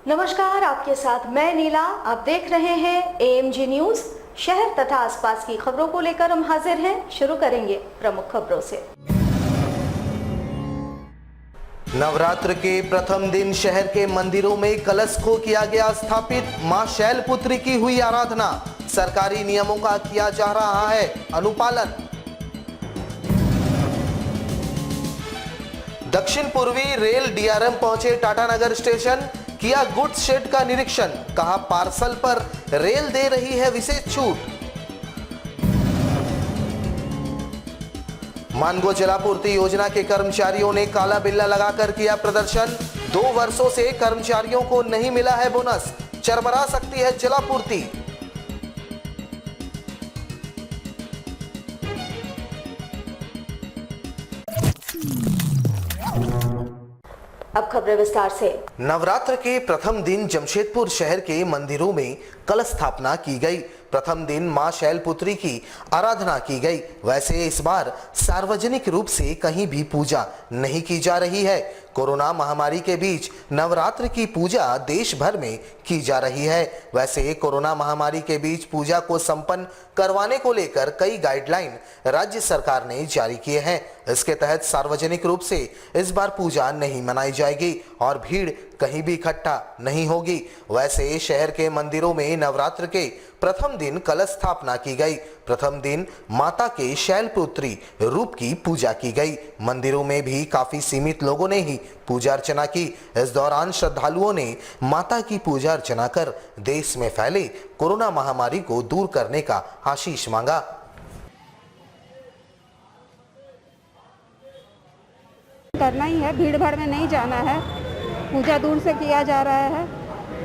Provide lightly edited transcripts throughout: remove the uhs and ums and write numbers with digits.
नमस्कार, आपके साथ मैं नीला। आप देख रहे हैं एएमजी न्यूज। शहर तथा आसपास की खबरों को लेकर हम हाजिर हैं। शुरू करेंगे प्रमुख खबरों से। नवरात्र के प्रथम दिन शहर के मंदिरों में कलश को किया गया स्थापित। मां शैलपुत्री की हुई आराधना। सरकारी नियमों का किया जा रहा है अनुपालन। दक्षिण पूर्वी रेल डीआरएम पहुंचे टाटानगर स्टेशन। किया गुड्स शेड का निरीक्षण। कहा पार्सल पर रेल दे रही है विशेष छूट। मानगो जलापूर्ति योजना के कर्मचारियों ने काला बिल्ला लगाकर किया प्रदर्शन। 2 वर्षों से कर्मचारियों को नहीं मिला है बोनस। चरमरा सकती है जलापूर्ति। अब खबरें विस्तार से। नवरात्र के प्रथम दिन जमशेदपुर शहर के मंदिरों में कलश स्थापना की गई। प्रथम दिन मां शैलपुत्री की आराधना की गई। वैसे इस बार सार्वजनिक रूप से कहीं भी पूजा नहीं की जा रही है। कोरोना महामारी के बीच नवरात्र की पूजा देश भर में की जा रही है। वैसे कोरोना महामारी के बीच पूजा को संपन्न करवाने को लेकर कई गाइडलाइन राज्य सरकार ने जारी किए हैं। इसके तहत सार्वजनिक रूप से इस बार पूजा नहीं मनाई जाएगी और भीड़ कहीं भी इकट्ठा नहीं होगी। वैसे शहर के मंदिरों में नवरात्र के प्रथम दिन कलश स्थापना की गई। प्रथम दिन माता के शैलपुत्री रूप की पूजा की गई। मंदिरों में भी काफी सीमित लोगों ने ही पूजा अर्चना की। इस दौरान श्रद्धालुओं ने माता की पूजा अर्चना कर देश में फैले कोरोना महामारी को दूर करने का आशीष मांगा। करना ही है, भीड़ भाड़ में नहीं जाना है। पूजा दूर से किया जा रहा है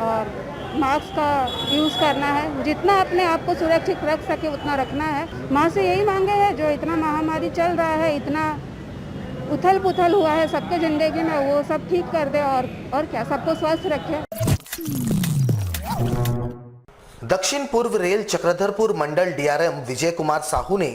और मास्क का यूज़ करना है। जितना अपने आप को सुरक्षित रख सके उतना रखना है। माँ से यही मांगे है, जो इतना महामारी चल रहा है, इतना उथल पुथल हुआ है सबके जिंदगी में, वो सब ठीक कर दे और क्या, सबको स्वस्थ रखे। दक्षिण पूर्व रेल चक्रधरपुर मंडल डीआरएम विजय कुमार साहू ने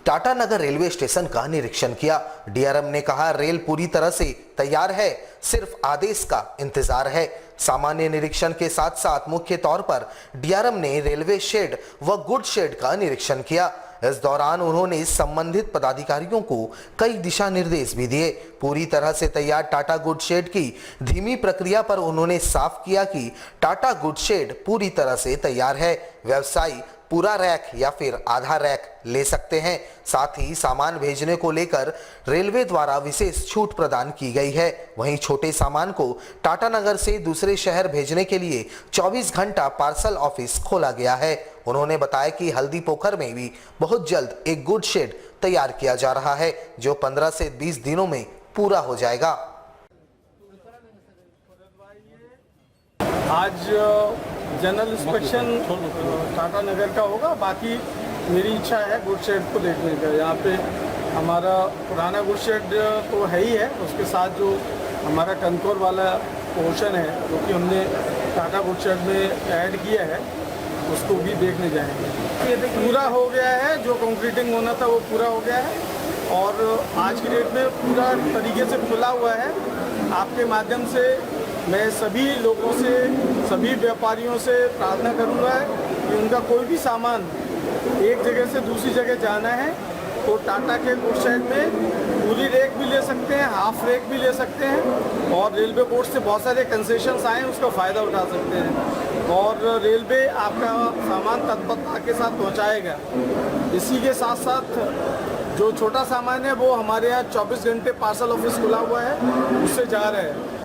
टाटानगर रेलवे स्टेशन का निरीक्षण किया। डीआरएम ने कहा रेल पूरी तरह से तैयार है, सिर्फ आदेश का इंतजार है। सामान्य निरीक्षण के साथ साथ मुख्य तौर पर डीआरएम ने रेलवे शेड व गुड शेड का निरीक्षण किया। इस दौरान उन्होंने संबंधित पदाधिकारियों को कई दिशा निर्देश भी दिए। पूरी तरह से तैयार टाटा गुड शेड की धीमी प्रक्रिया पर उन्होंने साफ किया कि टाटा गुड शेड पूरी तरह से तैयार है। व्यवसायी पूरा रैक या फिर आधा रैक ले सकते हैं। साथ ही सामान भेजने को लेकर रेलवे द्वारा विशेष छूट प्रदान की गई है। वहीं छोटे सामान को टाटानगर से दूसरे शहर भेजने के लिए 24 घंटा पार्सल ऑफिस खोला गया है। उन्होंने बताया कि हल्दी पोखर में भी बहुत जल्द एक गुड शेड तैयार किया जा रहा है, जो 15 से 20 दिनों में पूरा हो जाएगा। आज जनरल इंस्पेक्शन टाटानगर का होगा। बाकी मेरी इच्छा है गुड शेड को देखने का। यहाँ पे हमारा पुराना गुड शेड तो है ही है, उसके साथ जो हमारा कनकौर वाला पोर्शन है जो कि हमने टाटा गुड शेड में ऐड किया है, उसको भी देखने जाएंगे। पूरा हो गया है, जो कंक्रीटिंग होना था वो पूरा हो गया है और आज की डेट में पूरा तरीके से खुला हुआ है। आपके माध्यम से मैं सभी लोगों से, सभी व्यापारियों से प्रार्थना करूंगा कि उनका कोई भी सामान एक जगह से दूसरी जगह जाना है तो टाटा के गुड शेड में पूरी रैक भी ले सकते हैं, हाफ रैक भी ले सकते हैं और रेलवे बोर्ड से बहुत सारे कंसेशंस आए हैं, उसका फ़ायदा उठा सकते हैं और रेलवे आपका सामान तत्परता के साथ पहुंचाएगा। इसी के साथ साथ जो छोटा सामान है वो हमारे यहाँ 24 घंटे पार्सल ऑफिस खुला हुआ है, उससे जा रहा है।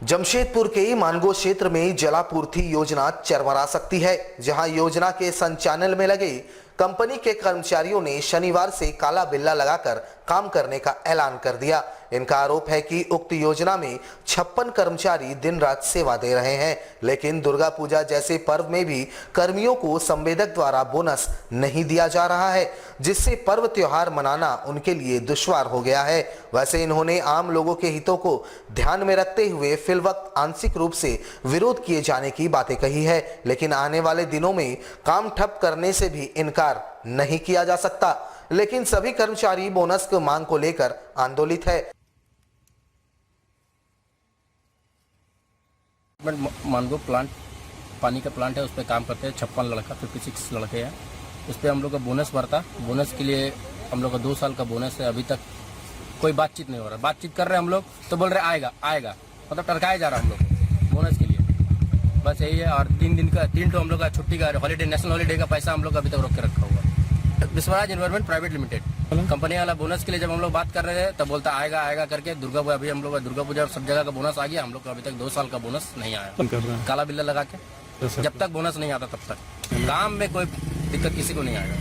जमशेदपुर के मानगो क्षेत्र में जलापूर्ति योजना चरमरा सकती है, जहां योजना के संचालन में लगे कंपनी के कर्मचारियों ने शनिवार से काला बिल्ला लगाकर काम करने का ऐलान कर दिया। इनका आरोप है कि उक्त योजना में 56 कर्मचारी दिन रात सेवा दे रहे हैं, लेकिन दुर्गा पूजा जैसे पर्व में भी कर्मियों को संवेदक द्वारा बोनस नहीं दिया जा रहा है, जिससे पर्व त्योहार मनाना उनके लिए दुश्वार हो गया है। वैसे इन्होंने आम लोगों के हितों को ध्यान में रखते हुए फिलवक्त आंशिक रूप से विरोध किए जाने की बातें कही है, लेकिन आने वाले दिनों में काम ठप करने से भी इनकार नहीं किया जा सकता। लेकिन सभी कर्मचारी बोनस की मांग को लेकर आंदोलित है। डिपार्टमेंट मानगो प्लांट पानी का प्लांट है, उस पर काम करते हैं। 56 लड़का 56 लड़के हैं। उस पर हम लोग का बोनस भरता। बोनस के लिए हम लोग का 2 साल का बोनस है। अभी तक कोई बातचीत नहीं हो रहा। बातचीत कर रहे हैं हम लोग तो बोल रहे आएगा आएगा, मतलब टरकाया जा रहा है हम लोग बोनस के लिए। बस यही है। और 3 तो हम लोग का छुट्टी का हॉलीडे, नेशनल हॉलीडे का पैसा हम लोग अभी तक रोक के रखा हुआ है। Vishwaraj environment private limited company वाला बोनस के लिए जब हम लोग बात कर रहे थे तब बोलता आएगा आएगा करके। दुर्गा पूजा, अभी हम लोग का दुर्गा पूजा सब जगह का बोनस आ गया, हम लोग का अभी तक 2 साल का बोनस नहीं आया। काला बिल्ला लगा के जब तक बोनस नहीं आता तब तक काम में कोई दिक्कत किसी को नहीं आएगा।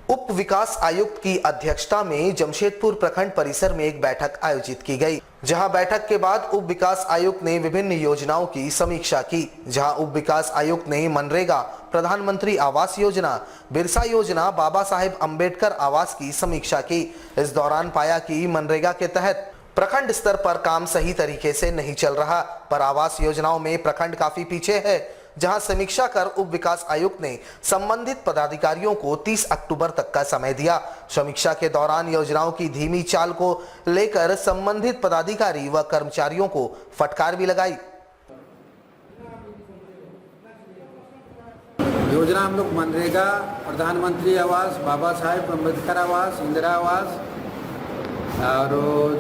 उप विकास आयुक्त की अध्यक्षता में जमशेदपुर प्रखंड परिसर में एक बैठक आयोजित की गई, जहां बैठक के बाद उप विकास आयुक्त ने विभिन्न योजनाओं की समीक्षा की। जहां उप विकास आयुक्त ने मनरेगा, प्रधानमंत्री आवास योजना, बिरसा योजना, बाबा साहेब अम्बेडकर आवास की समीक्षा की। इस दौरान पाया कि मनरेगा के तहत प्रखंड स्तर पर काम सही तरीके से नहीं चल रहा, पर आवास योजनाओं में प्रखंड काफी पीछे है। जहां समीक्षा कर उप विकास आयुक्त ने संबंधित पदाधिकारियों को 30 अक्टूबर तक का समय दिया। समीक्षा के दौरान योजनाओं की धीमी चाल को लेकर संबंधित पदाधिकारी व कर्मचारियों को फटकार भी लगाई। योजना हम लोग मनरेगा, प्रधानमंत्री आवास, बाबा साहेब अम्बेडकर आवास, इंदिरा आवास और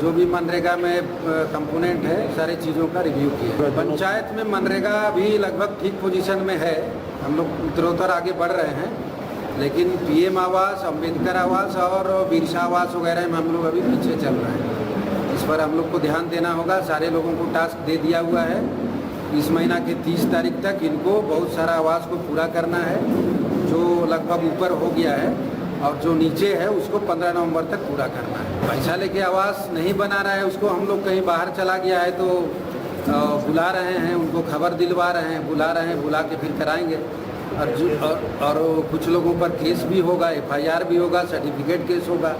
जो भी मनरेगा में कंपोनेंट है सारी चीज़ों का रिव्यू किया। पंचायत में मनरेगा अभी लगभग ठीक पोजीशन में है। हम लोग उत्तरोत्तर आगे बढ़ रहे हैं, लेकिन पीएम आवास, अम्बेडकर आवास और बिरसा आवास वगैरह में हम लोग अभी पीछे चल रहे हैं। इस पर हम लोग को ध्यान देना होगा। सारे लोगों को टास्क दे दिया हुआ है। इस महीना के 30 तारीख तक इनको बहुत सारा आवास को पूरा करना है, जो लगभग ऊपर हो गया है, और जो नीचे है उसको 15 नवंबर तक पूरा करना है। पैसा लेके आवास नहीं बना रहा है, उसको हम लोग कहीं बाहर चला गया है तो बुला रहे हैं, उनको खबर दिलवा रहे हैं, बुला रहे हैं, बुला के फिर कराएंगे। और कुछ लोगों पर केस भी होगा, FIR भी होगा, सर्टिफिकेट केस होगा।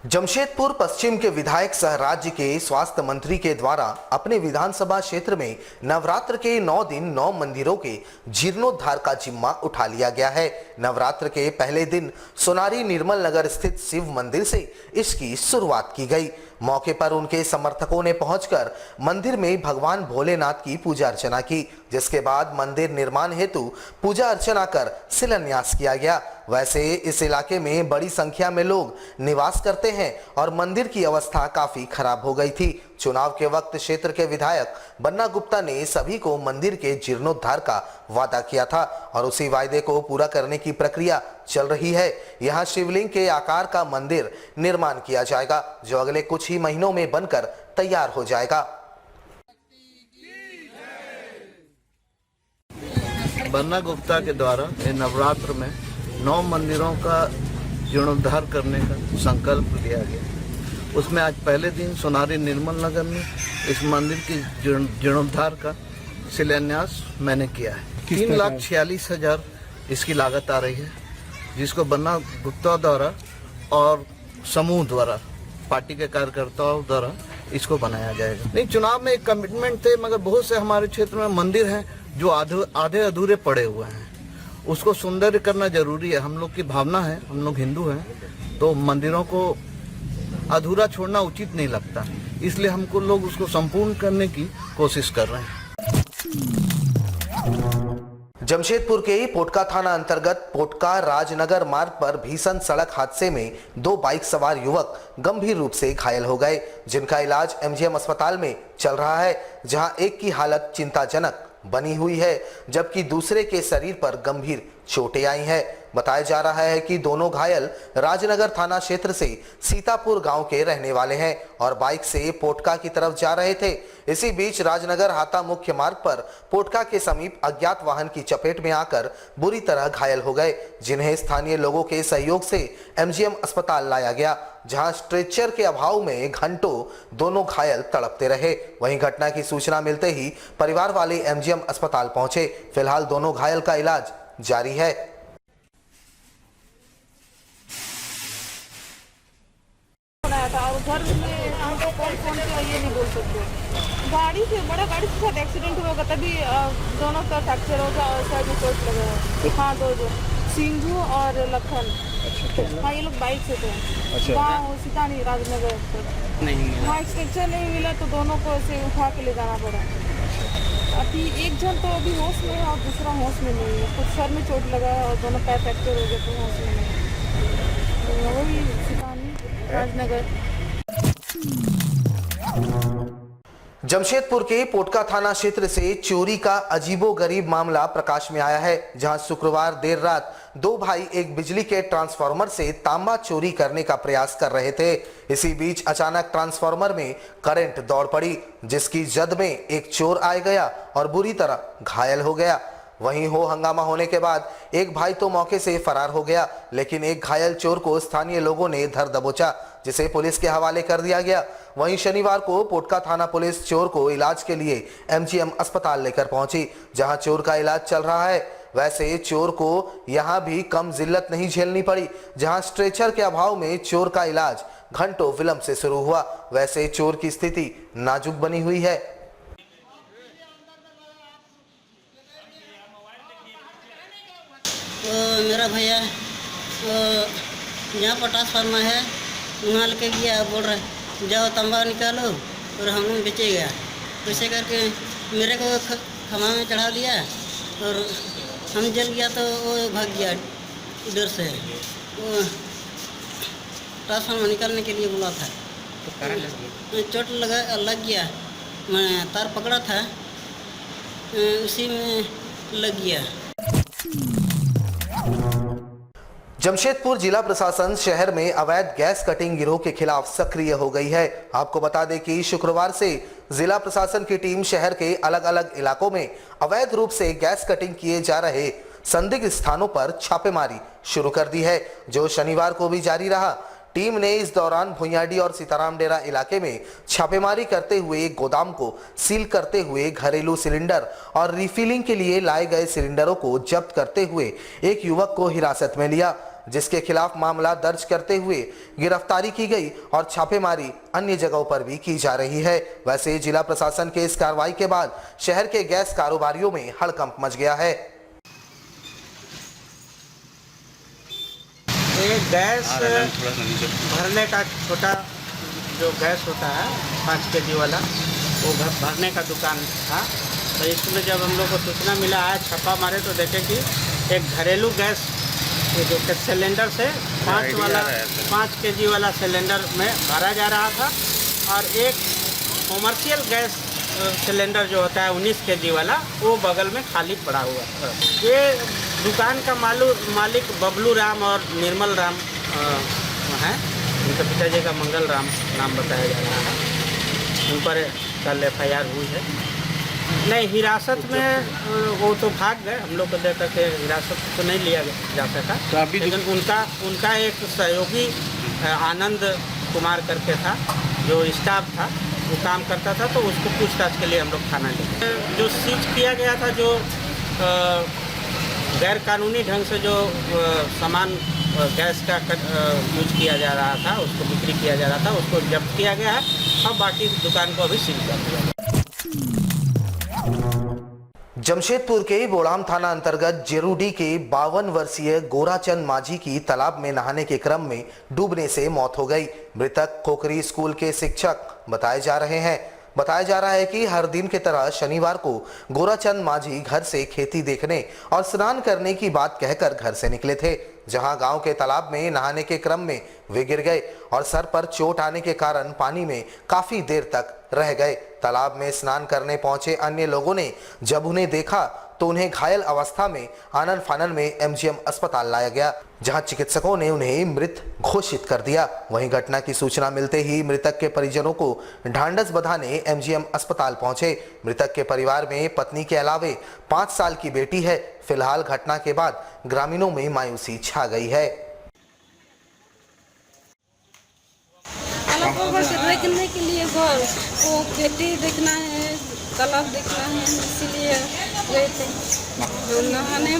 जमशेदपुर पश्चिम के विधायक सह राज्य के स्वास्थ्य मंत्री के द्वारा अपने विधानसभा क्षेत्र में नवरात्र के 9 दिन 9 मंदिरों के जीर्णोद्धार का जिम्मा उठा लिया गया है। नवरात्र के पहले दिन सोनारी निर्मल नगर स्थित शिव मंदिर से इसकी शुरुआत की गई। मौके पर उनके समर्थकों ने पहुंचकर मंदिर में भगवान भोलेनाथ की पूजा अर्चना की, जिसके बाद मंदिर निर्माण हेतु पूजा अर्चना कर शिलान्यास किया गया। वैसे इस इलाके में बड़ी संख्या में लोग निवास करते हैं और मंदिर की अवस्था काफी खराब हो गई थी। चुनाव के वक्त क्षेत्र के विधायक बन्ना गुप्ता ने सभी को मंदिर के जीर्णोद्धार का वादा किया था और उसी वायदे को पूरा करने की प्रक्रिया चल रही है। यहाँ शिवलिंग के आकार का मंदिर निर्माण किया जाएगा, जो अगले कुछ ही महीनों में बनकर तैयार हो जाएगा। बन्ना गुप्ता के द्वारा नवरात्र में 9 मंदिरों का जीर्णोद्धार करने का संकल्प लिया गया। उसमें आज पहले दिन सोनारी निर्मल नगर में इस मंदिर की जीर्णोद्धार का शिलान्यास मैंने किया है। 3,46,000 इसकी लागत आ रही है, जिसको बन्ना गुप्ता द्वारा और समूह द्वारा, पार्टी के कार्यकर्ताओं द्वारा इसको बनाया जाएगा। नहीं, चुनाव में एक कमिटमेंट थे, मगर बहुत से हमारे क्षेत्र में मंदिर हैं जो आधे अधूरे पड़े हुए हैं। उसको सुंदर करना जरूरी है। हम लोग की भावना है, हम लोग हिंदू हैं, तो मंदिरों को अधूरा छोड़ना उचित नहीं लगता, इसलिए हमको लोग उसको संपूर्ण करने की कोशिश कर रहे हैं। जमशेदपुर के पोटका थाना अंतर्गत पोटका राजनगर मार्ग पर भीषण सड़क हादसे में 2 बाइक सवार युवक गंभीर रूप से घायल हो गए, जिनका इलाज MGM अस्पताल में चल रहा है, जहां एक की हालत चिंताजनक बनी हुई है, जबकि दूसरे के शरीर पर गंभीर चोटें आई हैं। बताया जा रहा है कि दोनों घायल राजनगर थाना क्षेत्र से सीतापुर गांव के रहने वाले हैं और बाइक से पोटका की तरफ जा रहे थे। इसी बीच राजनगर हाता मुख्य मार्ग पर पोटका के समीप अज्ञात वाहन की चपेट में आकर बुरी तरह घायल हो गए, जिन्हें स्थानीय लोगों के सहयोग से MGM अस्पताल लाया गया, जहां स्ट्रेचर के अभाव में घंटों दोनों घायल तड़पते रहे। वहीं घटना की सूचना मिलते ही परिवार वाले MGM अस्पताल पहुंचे। फिलहाल दोनों घायल का इलाज जारी है। घर में हमको कौन से ये नहीं बोल सकते। गाड़ी से बड़ा गाड़ी के साथ एक्सीडेंट हुआ, तभी दोनों का फ्रैक्चर हो गया और साइड में चोट लगा है। हाँ, 2 सिंधु और लखन हाँ, ये लोग बाइक से थे। वहाँ सीता नहीं, राजनगर नहीं वहाँ स्ट्रक्चर नहीं मिला तो दोनों को ऐसे उठा के ले जाना पड़ा। अभी एक जन तो अभी होश में है और दूसरा होश में नहीं है। कुछ सर में चोट लगा है और दोनों पैर फ्रैक्चर हो गए तो होश में नहीं है। तो वही सीता नहीं, राजनगर। जमशेदपुर के पोटका थाना क्षेत्र से चोरी का अजीबोगरीब मामला प्रकाश में आया है, जहां शुक्रवार देर रात दो भाई एक बिजली के ट्रांसफार्मर से तांबा चोरी करने का प्रयास कर रहे थे। इसी बीच अचानक ट्रांसफार्मर में करंट दौड़ पड़ी, जिसकी जद में एक चोर आ गया और बुरी तरह घायल हो गया। वहीं हो हंगामा होने के बाद एक भाई तो मौके से फरार हो गया, लेकिन एक घायल चोर को स्थानीय लोगों ने धर दबोचा, जिसे पुलिस के हवाले कर दिया गया। वहीं शनिवार को पोटका थाना पुलिस चोर को इलाज के लिए एमजीएम अस्पताल लेकर पहुंची, जहां चोर का इलाज चल रहा है। वैसे चोर को यहां भी कम जिल्लत नहीं झेलनी पड़ी, जहां स्ट्रेचर के अभाव में चोर का इलाज घंटों विलंब से शुरू हुआ। वैसे चोर की स्थिति नाजुक बनी हुई है। मेरा भैया यहाँ पोटास फार्मा है, वहाँ लेके गया, बोल रहे जाओ तंबा निकालो और हम लोग बेचे गया। वैसे करके मेरे को खमा में चढ़ा दिया और हम जल गया तो वो भाग गया इधर से। वो ट्रांसफार्मर निकालने के लिए बोला था तो चोट लग गया। मैं तार पकड़ा था, उसी में लग गया। जमशेदपुर जिला प्रशासन शहर में अवैध गैस कटिंग गिरोह के खिलाफ सक्रिय हो गई है। आपको बता दें कि शुक्रवार से जिला प्रशासन की टीम शहर के अलग अलग इलाकों में अवैध रूप से गैस कटिंग किए जा रहे संदिग्ध स्थानों पर छापेमारी शुरू कर दी है, जो शनिवार को भी जारी रहा। टीम ने इस दौरान भुइयाडी और सीताराम डेरा इलाके में छापेमारी करते हुए एक गोदाम को सील करते हुए घरेलू सिलेंडर और रिफिलिंग के लिए लाए गए सिलेंडरों को जब्त करते हुए एक युवक को हिरासत में लिया, जिसके खिलाफ मामला दर्ज करते हुए गिरफ्तारी की गई और छापेमारी अन्य जगहों पर भी की जा रही है। वैसे जिला प्रशासन के इस कार्रवाई के बाद शहर के गैस कारोबारियों में हड़कंप मच गया है। ये गैस भरने का छोटा जो गैस होता है 5 kg वाला, वो भरने का दुकान था। तो इसमें जब हम लोग को सूचना मिला है, छापा मारे तो देखे कि एक घरेलू गैस जो सिलेंडर से 5 kg वाला सिलेंडर में भरा जा रहा था और एक कॉमर्शियल गैस सिलेंडर जो होता है 19 kg वाला, वो बगल में खाली पड़ा हुआ था। ये दुकान का मालिक बबलू राम और निर्मल राम हैं। उनके पिताजी का मंगल राम नाम बताया जा रहा है। उन पर कल FIR हुई है। नहीं, हिरासत में वो तो भाग गए। हम लोग को देख करके हिरासत तो नहीं लिया जा सका, लेकिन उनका एक सहयोगी आनंद कुमार करके था, जो स्टाफ था, वो काम करता था, तो उसको पूछताछ के लिए हम लोग थाना ले गए। जो सीज किया गया था, जो गैर कानूनी ढंग से जो सामान गैस का यूज किया जा रहा था, उसको बिक्री किया जा रहा था, उसको जब्त किया गया है और बाकी दुकान को अभी सील कर दिया गया। जमशेदपुर के बोड़ाम थाना अंतर्गत जेरूडी के 52 वर्षीय गोराचंद माझी की तालाब में नहाने के क्रम में डूबने से मौत हो गई। मृतक कोकरी स्कूल के शिक्षक बताए जा रहे हैं। बताया जा रहा है कि हर दिन की तरह शनिवार को गोराचंद माझी घर से खेती देखने और स्नान करने की बात कहकर घर से निकले थे, जहां गांव के तालाब में नहाने के क्रम में वे गिर गए और सर पर चोट आने के कारण पानी में काफी देर तक रह गए। तालाब में स्नान करने पहुंचे अन्य लोगों ने जब उन्हें देखा तो उन्हें घायल अवस्था में आनन फानन में MGM अस्पताल लाया गया, जहां चिकित्सकों ने उन्हें मृत घोषित कर दिया। वहीं घटना की सूचना मिलते ही मृतक के परिजनों को ढांढस बंधाने MGM अस्पताल पहुंचे। मृतक के परिवार में पत्नी के अलावे 5 साल की बेटी है। फिलहाल घटना के बाद ग्रामीणों में मायूसी छा गई है। देखने के लिए वो खेती देखना है, तालाब देखना है, इसीलिए गए थे। नहाने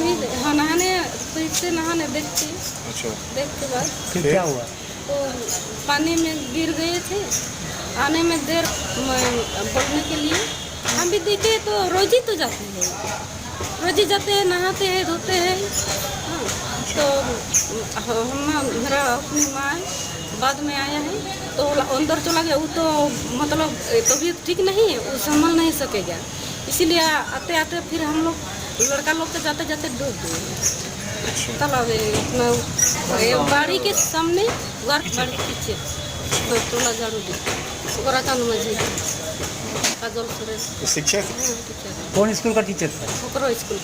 तो से नहाने देखते। अच्छा। देख के बाद फिर क्या हुआ? तो पानी में गिर गए थे। आने में देर बढ़ने के लिए हम भी देखे तो रोज ही तो जाते हैं, रोज ही जाते हैं, नहाते हैं, धोते हैं। हाँ। तो हम मेरा अपनी माँ बाद में आया है तो अंदर चला गया। वो तो मतलब तबीयत ठीक नहीं है, वो संभाल नहीं सकेगा, इसीलिए आते आते फिर हम लोग लड़का लोग तो जाते जाते डूब गए तालाब में। बाड़ी के सामने बाड़ी के पीछे टोला झाड़ू दी गोराचंद मस्जिद काजल सुरेश शिक्षक कौन स्कूल का टीचर था? ओकरो स्कूल।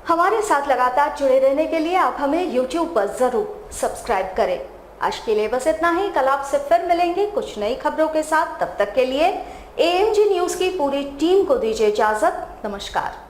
हमारे साथ लगातार जुड़े रहने के लिए आप हमें YouTube पर जरूर सब्सक्राइब करें। आज के लिए बस इतना ही। कल आपसे फिर मिलेंगे कुछ नई खबरों के साथ। तब तक के लिए AMG न्यूज की पूरी टीम को दीजिए इजाजत। नमस्कार।